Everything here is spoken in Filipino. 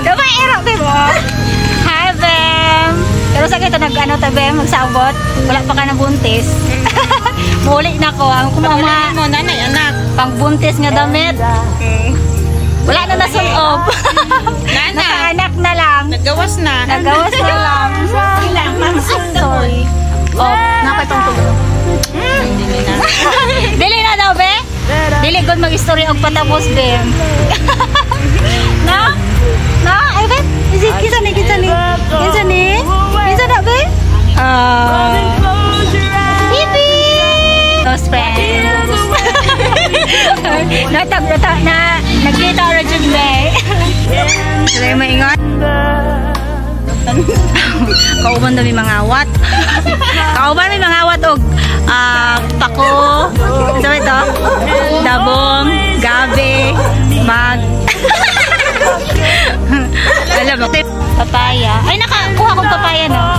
Gamay erok din mo. Hi, Bem. Pero sa kita nag-ano ta, Bem, magsabot. Wala pa ka na buntis. Muli na ko. Ang kumama mo, nanay, anak. Pang buntis nga damit. Wala na nasunob. Nakaanak na lang. Nagawas na. Nagawas na lang. Ilang sorry. Oh, nakatong tulo. Dili na daw, Be? Dili good mag-story og patapos, Be. Na? Na? Ay, Be? Kinsa ni? Kinsa na, Be? Bibi! Those friends. Nagkita ra jud, Be. Dili maingat. Kauban dami mga awat. Kauban may mga awat og pako. Sabi to? Dabong, gabi, mag. Alam mo, papaya. Ay, nakakuha kong papaya, no?